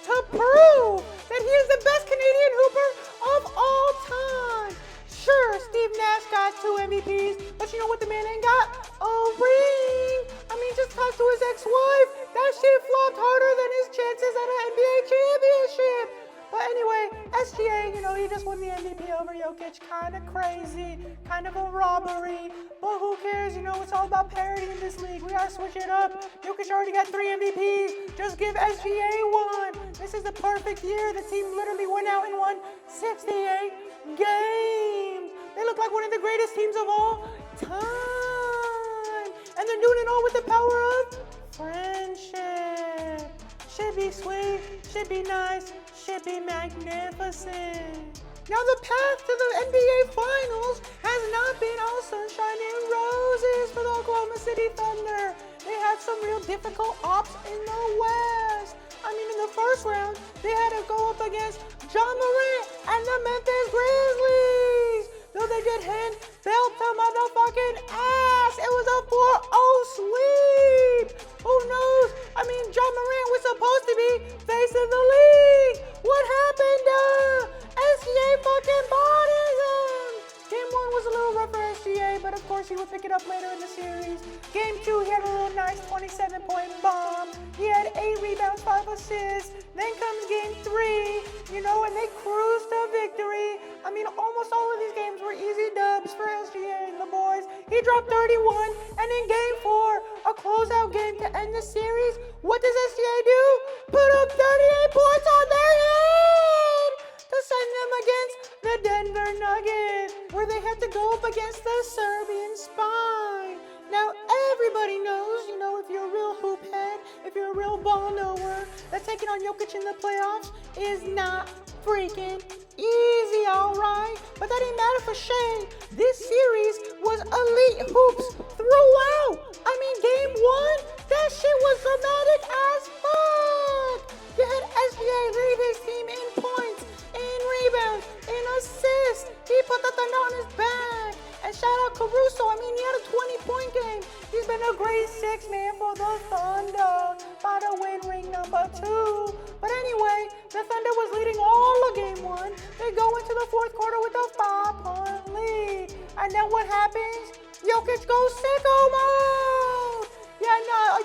to prove that he is the best Canadian hooper of all time. Sure, Steve Nash got 2 MVPs, but you know what the man ain't got? A ring. I mean, just talk to his ex-wife. That shit flopped harder than his chances at an NBA championship. But anyway, SGA, he just won the MVP over Jokic. Kind of crazy, kind of a robbery. But who cares? It's all about parity in this league. We gotta switch it up. Jokic already got 3 MVPs. Just give SGA 1. This is the perfect year. The team literally went out and won 68 games. They look like one of the greatest teams of all time. And they're doing it all with the power of friendship. Should be sweet, should be nice, should be magnificent. Now the path to the NBA Finals has not been all sunshine and roses for the Oklahoma City Thunder. They had some real difficult ops in the West. In the first round, they had to go up against John Morant and the Memphis Grizzlies. Though they did hand belt to motherfucking ass, it was a 4-0 sweep. Who knows? John Morant was supposed to be face of the league. What happened? SGA fucking bodies him. Game 1 was a little rough for SGA, but of course he would pick it up later in the series. Game 2, he had a little nice 27-point bomb. He had 8 rebounds, 5 assists. Then comes game 3, and they cruised to victory. Almost all of these games were easy dubs for SGA and the boys. He dropped 31, and in game 4, a closeout game to end the series, what does SGA do? Put up 38 points on their head to send them against the Denver Nuggets, where they had to go up against the Serbian Spine. Now, everybody knows, if you're a real hoop head, if you're a real ball knower, that taking on Jokic in the playoffs is not freaking easy, alright? But that didn't matter for Shai. This series was elite hoops throughout. Game 1, that shit was dramatic as fuck. You had SGA lead his team in points, in rebounds, in assists. He put the Thunder on his back. And shout out Caruso. He had a 20-point game. He's been a great 6-man for the Thunder. About to win ring number 2. But anyway, the Thunder was leading all of game 1. They go into the 4th quarter with a 5-point lead. And then what happens? Jokic goes sicko mode.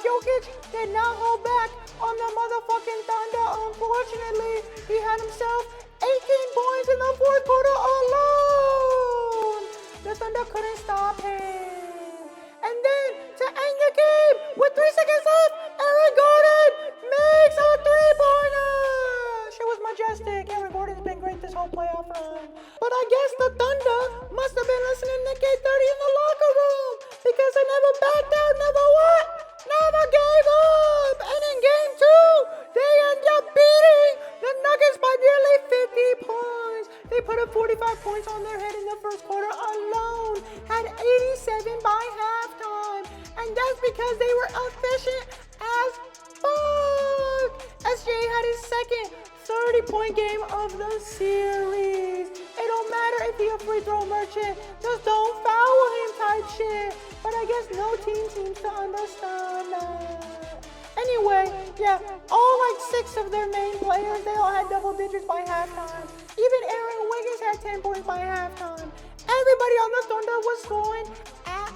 Jokic did not hold back on the motherfucking Thunder. Unfortunately, he had himself 18 points in the 4th quarter alone. The Thunder couldn't stop him. And then, to end the game, with 3 seconds left, Aaron Gordon makes a 3-pointer. She was majestic. Aaron Gordon's been great this whole playoff run. But I guess the Thunder must have been listening to K30 in the locker room, because they never backed out, never what? Never gave up. And in game 2, they end up beating the Nuggets by nearly 50 points. They put up 45 points on their head in the 1st quarter alone, had 87 by halftime, and that's because they were efficient as fuck. SGA had his second 30-point game of the series. It don't matter if he's a free throw merchant, just don't foul him type shit. But I guess no team seems to understand that. Anyway, all 6 of their main players, they all had double digits by halftime. Even Aaron Wiggins had 10 points by halftime. Everybody on the Thunder was scoring at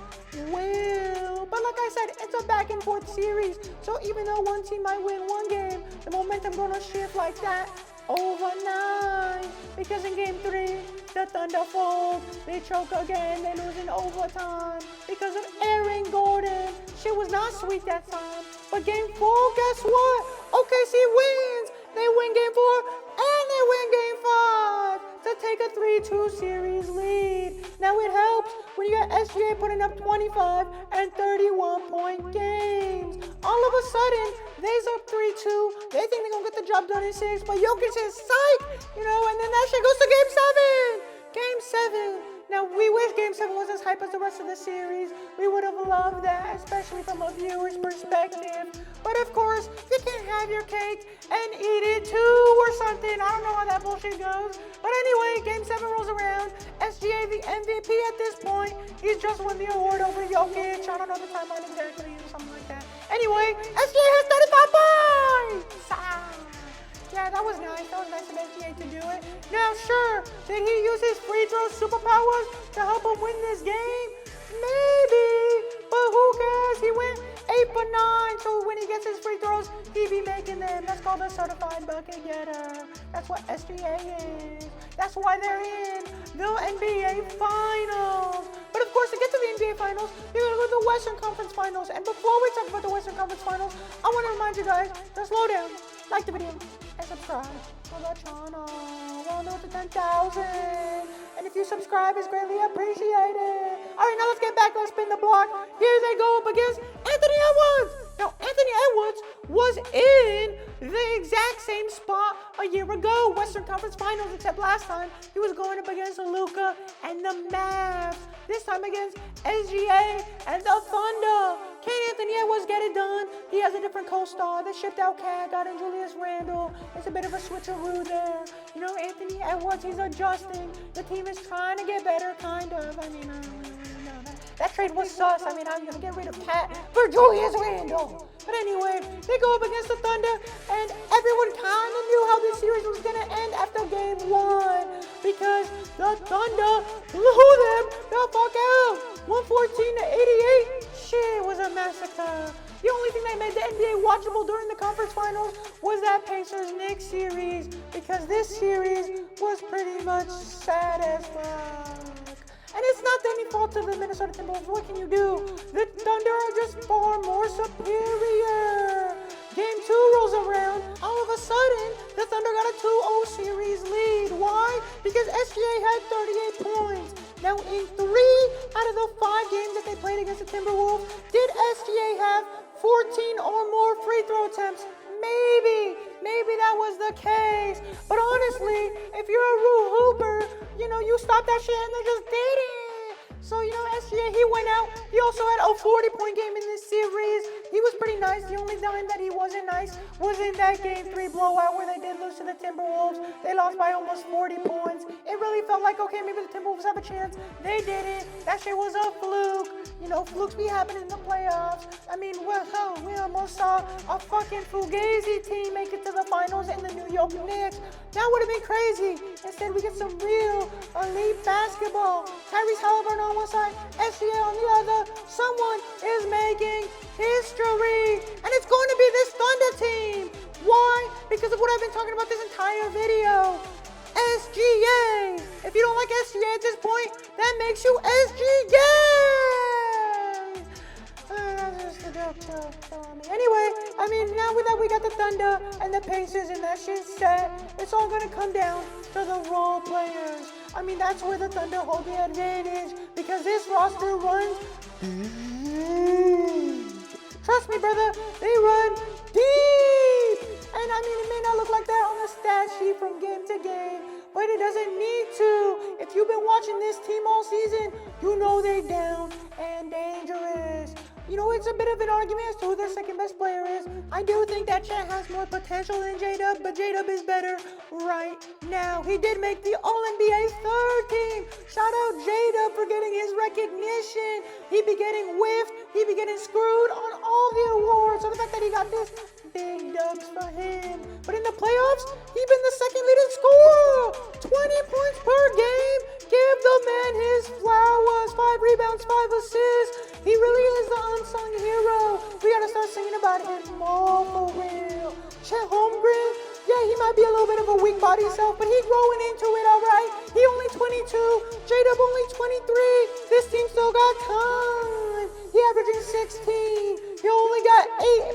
will. But like I said, it's a back and forth series. So even though one team might win one game, the momentum gonna shift like that overnight. Because in game 3, the Thunder fold. They choke again. They lose in overtime because of Aaron Gordon. Shit was not sweet that time. But game 4, guess what? OKC wins. They win game 4 and they win game 5 to take a 3-2 series lead. Now it helps when you got SGA putting up 25 and 31-point games. All of a sudden, they's up 3-2. They think they're gonna get the job done in 6, but Jokic is psych, and then that shit goes to game 7. Game 7. Now, we wish Game 7 was as hype as the rest of the series. We would have loved that, especially from a viewer's perspective. But of course, you can't have your cake and eat it too or something. I don't know how that bullshit goes. But anyway, Game 7 rolls around. SGA, the MVP at this point. He's just won the award over Jokic. I don't know the timeline exactly or something like that. Anyway, SGA has 35 points! NBA to do it. Now, sure, did he use his free throw superpowers to help him win this game? Maybe, but who cares? He went 8 for 9, so when he gets his free throws, he be making them. That's called a certified bucket getter. That's what SGA is. That's why they're in the NBA Finals. But of course, to get to the NBA Finals, you're going to go to the Western Conference Finals. And before we talk about the Western Conference Finals, I want to remind you guys to slow down, like the video, and subscribe to the channel. We're on to 10,000. And if you subscribe, it's greatly appreciated. All right, now let's get back. Let's spin the block. Here they go up against Anthony Edwards. Now, Anthony Edwards was in the exact same spot a year ago, Western Conference Finals, except last time he was going up against Luka and the Mavs. This time against SGA and the Thunder. Can Anthony Edwards get it done? He has a different co-star. They shipped out Cat, got in Julius Randle. It's a bit of a switcheroo there. You know, Anthony Edwards, he's adjusting. The team is trying to get better, kind of. I mean, I don't really know that. That trade was sus. I mean, how are you going to get rid of Cat for Julius Randle? But anyway, they go up against the Thunder, and everyone kind of knew how this series was going to end after game 1 because the Thunder blew them the fuck out. 114-88. Shit, it was a massacre. The only thing that made the NBA watchable during the conference finals was that Pacers-Knicks series because this series was pretty much sad as fuck. And it's not any fault of the Minnesota Timberwolves. What can you do? The Thunder are just far more superior. Game 2 rolls around. All of a sudden, the Thunder got a 2-0 series lead. Why? Because SGA had 38 points. Now, in 3 out of the 5 games that they played against the Timberwolves, did SGA have 14 or more free throw attempts? Maybe that was the case. But honestly, if you're a Rue Hooper, you know, you stop that shit and they just did it. So, you know, SGA, he went out. He also had a 40-point game in this series. He was pretty nice. The only time that he wasn't nice was in that Game 3 blowout where they did lose to the Timberwolves. They lost by almost 40 points. It really felt like, okay, maybe the Timberwolves have a chance. They didn't. That shit was a fluke. You know, flukes be happening in the playoffs. I mean, well, hell, we almost saw a fucking Fugazi team make it to the finals in the New York Knicks. That would have been crazy. Instead, we get some real elite basketball. Tyrese Halliburton on one side, SGA on the other. Someone is making history. And it's going to be this Thunder team. Why? Because of what I've been talking about this entire video. SGA. If you don't like SGA at this point, that makes you SGA. That's just a joke. Anyway, I mean, now that we got the Thunder and the Pacers and that shit set, it's all going to come down to the role players. I mean, that's where the Thunder hold the advantage because this roster runs deep. Trust me, brother, they run deep. And I mean, it may not look like that on the stat sheet from game to game, but it doesn't need to. If you've been watching this team all season, you know they're down and dangerous. You know, it's a bit of an argument as to who the second best player is. I do think that Chet has more potential than J-Dub, but J-Dub is better right now. He did make the All-NBA third team. Shout out J-Dub for getting his recognition. He be getting whiffed. He be getting screwed on all the awards. So the fact that he got this, big dubs for him. But in the playoffs, he's been the second leading scorer. 20 points per game. Give the man his flowers. 5 rebounds, 5 assists. He really is the unsung hero. We gotta start singing about him more for real. Chet Holmgren, yeah, he might be a little bit of a weak body self, but he's growing into it, all right? He only 22, J-Dub only 23. This team still got time. He averaging 16. He only got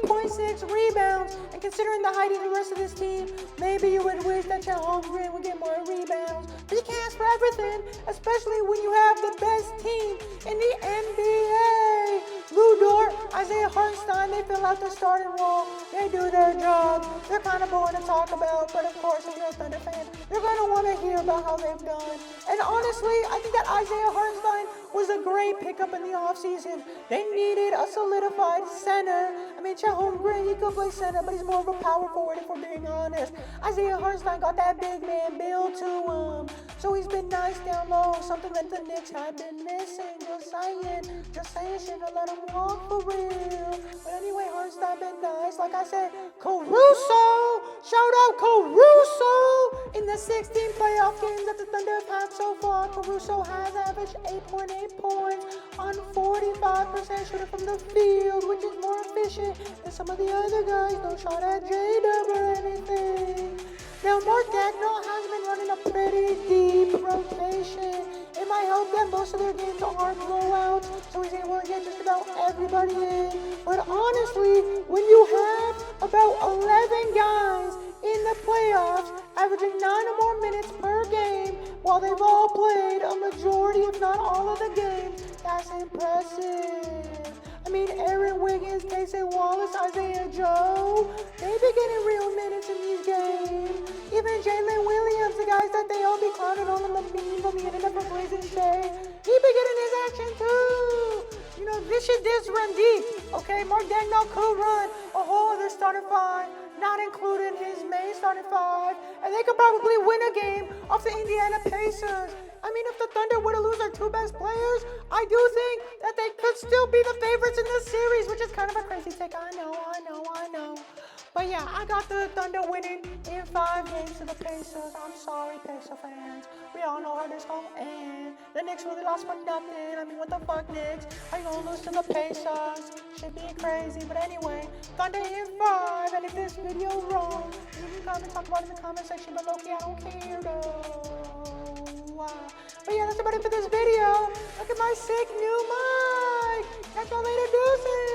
8.6 rebounds. And considering the height of the rest of this team, maybe you would wish that Chet Holmgren would get more rebounds. But you can't ask for everything, especially when you have the best team in the NBA. Lou Dort, Isaiah Hartenstein, they fill out the starting role. They do their job. They're kind of boring to talk about, but of course, if you're a Thunder fan, you're going to want to hear about how they've done. And honestly, I think that Isaiah Hartenstein was a great pickup in the offseason. They needed a solidified center. I mean, Chet Holmgren, he could play center, but he's more of a power forward if we're being honest. Isaiah Hartenstein got that big man build to him. So he's been nice down low, something that the Knicks have been missing. Just saying, shouldn't let him walk for real. But anyway, Hartenstein been nice. Like I said, Caruso, shout out Caruso in the 16 playoff games that the Thunder have had so far, Caruso has averaged 8.8 points on 45% shooting from the field, which is more efficient than some of the other guys. No shot at J-Dub or anything. Now, Mark Dagnall has been running a pretty deep rotation. It might help that most of their games are blowouts, so he's able to get just about everybody in. But honestly, when you have about 11 guys in the playoffs averaging 9 or more minutes per game while they've all played a majority, if not all of the games, that's impressive. I mean, Aaron Wiggins, Casey Wallace, Isaiah Joe, they be getting real minutes in these games. Even Jalen Williams, the guys that they all be clowning on the meme from the internet for Blazing Shai, he be getting his action too. You know, this run deep, okay? Mark Dagnall could run a whole other starting five, not including his main starting five, and they could probably win a game off the Indiana Pacers. I mean, if the Thunder were to lose their two best players, I do think that they could still be the favorites in this series, which is kind of a crazy take. I know. But yeah, I got the Thunder winning in 5 games to the Pacers. I'm sorry, Pacer fans. We all know how this gon' end. The Knicks really lost for nothing. I mean, what the fuck, Knicks? How you gonna lose to the Pacers? Should be crazy. But anyway, Thunder in 5. And if this video wrong, you can come and talk about it in the comment section below. Okay, I don't care though. Wow. But yeah, that's about it for this video. Look at my sick new mic. Catch y'all later, deuces.